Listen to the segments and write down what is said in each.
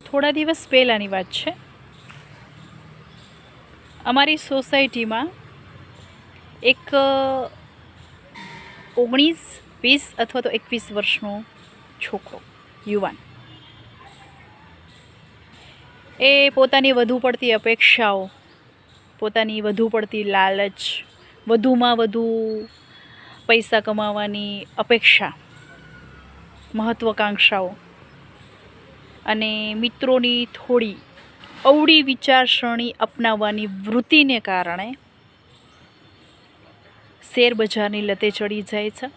થોડા દિવસ પહેલાંની વાત છે. અમારી સોસાયટીમાં એક 19, 20 અથવા તો 21 વર્ષનો છોકરો, યુવાન, એ પોતાની વધુ પડતી અપેક્ષાઓ, પોતાની વધુ પડતી લાલચ, વધુમાં વધુ પૈસા કમાવાની અપેક્ષા, મહત્વાકાંક્ષાઓ અને મિત્રોની થોડી અવળી વિચારસરણી અપનાવવાની વૃત્તિને કારણે શેર બજારની લતે ચડી જાય છે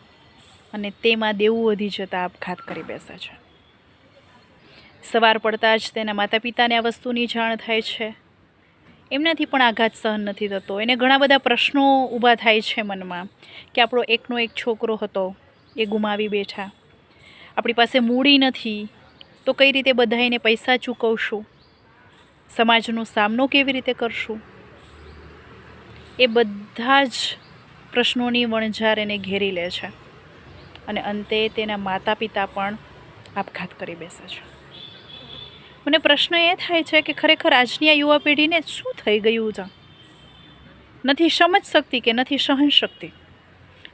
અને તેમાં દેવું વધી જતાં આપઘાત કરી બેસે છે. સવાર પડતાં જ તેના માતા પિતાને આ વસ્તુની જાણ થાય છે. એમનાથી પણ આઘાત સહન નથી થતો. એને ઘણા બધા પ્રશ્નો ઊભા થાય છે મનમાં કે આપણો એકનો એક છોકરો હતો, એ ગુમાવી બેઠા, આપણી પાસે મૂડી નથી તો કઈ રીતે બધાઈને પૈસા ચૂકવશું, સમાજનો સામનો કેવી રીતે કરશું. એ બધા જ પ્રશ્નોની વણઝાર એને ઘેરી લે છે અને અંતે તેના માતા પિતા પણ આપઘાત કરી બેસે છે. મને પ્રશ્ન એ થાય છે કે ખરેખર આજની આ યુવા પેઢીને શું થઈ ગયું છે? નથી સમજ શક્તિ કે નથી સહન શક્તિ.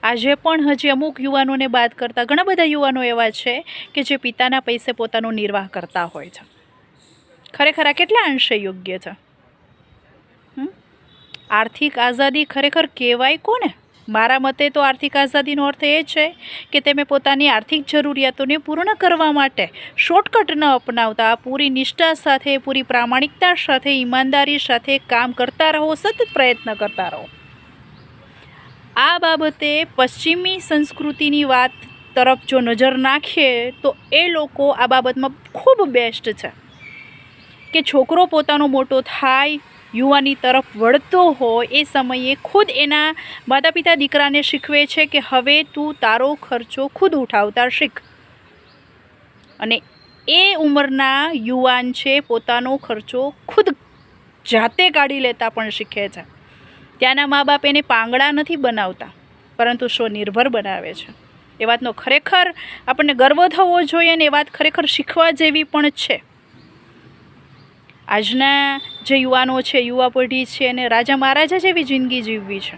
આજે પણ હજી અમુક યુવાનોને બાદ કરતા ઘણા બધા યુવાનો એવા છે કે જે પિતાના પૈસે પોતાનો નિર્વાહ કરતા હોય છે. ખરેખર આ કેટલા અંશે યોગ્ય છે? આર્થિક આઝાદી ખરેખર કહેવાય કોને? મારા મતે તો આર્થિક આઝાદીનો અર્થ એ છે કે તમે પોતાની આર્થિક જરૂરિયાતોને પૂર્ણ કરવા માટે શોર્ટકટ ન અપનાવતા પૂરી નિષ્ઠા સાથે, પૂરી પ્રામાણિકતા સાથે, ઈમાનદારી સાથે કામ કરતા રહો, સતત પ્રયત્ન કરતા રહો. આ બાબતે પશ્ચિમી સંસ્કૃતિની વાત તરફ જો નજર નાખીએ તો એ લોકો આ બાબતમાં ખૂબ બેસ્ટ છે કે છોકરો પોતાનો મોટો થાય, યુવાની તરફ વળતો હોય એ સમયે ખુદ એના માતા પિતા દીકરાને શીખવે છે કે હવે તું તારો ખર્ચો ખુદ ઉઠાવતા શીખ. અને એ ઉંમરના યુવાન છે પોતાનો ખર્ચો ખુદ જાતે કાઢી લેતા પણ શીખે છે. ત્યાંના મા બાપ એને પાંગડા નથી બનાવતા પરંતુ સ્વનિર્ભર બનાવે છે. એ વાતનો ખરેખર આપણને ગર્વ થવો જોઈએ અને એ વાત ખરેખર શીખવા જેવી પણ છે. આજના જે યુવાનો છે, યુવા પેઢી છે, એને રાજા મહારાજા જેવી જિંદગી જીવવી છે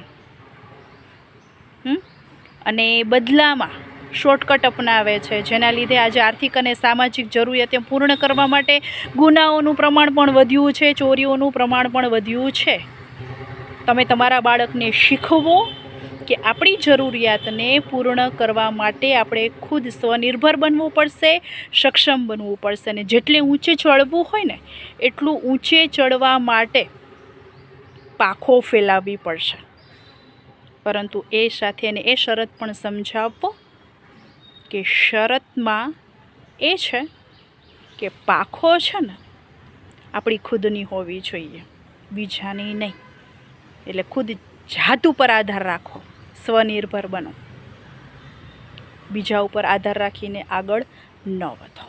અને બદલામાં શોર્ટકટ અપનાવે છે, જેના લીધે આજે આર્થિક અને સામાજિક જરૂરિયાતો પૂર્ણ કરવા માટે ગુનાઓનું પ્રમાણ પણ વધ્યું છે, ચોરીઓનું પ્રમાણ પણ વધ્યું છે. તમે તમારા બાળકને શીખવો કે આપણી જરૂરિયાતને પૂર્ણ કરવા માટે આપણે ખુદ સ્વનિર્ભર બનવું પડશે, સક્ષમ બનવું પડશે. અને જેટલે ઊંચે ચડવું હોય ને એટલું ઊંચે ચડવા માટે પાંખો ફેલાવવી પડશે. પરંતુ એ સાથે એને એ શરત પણ સમજાવો કે શરતમાં એ છે કે પાંખો છે ને આપણી ખુદની હોવી જોઈએ, બીજાની નહીં. એટલે ખુદ જાત ઉપર આધાર રાખો, સ્વનિર્ભર બનો, બીજા ઉપર આધાર રાખીને આગળ ન વધો.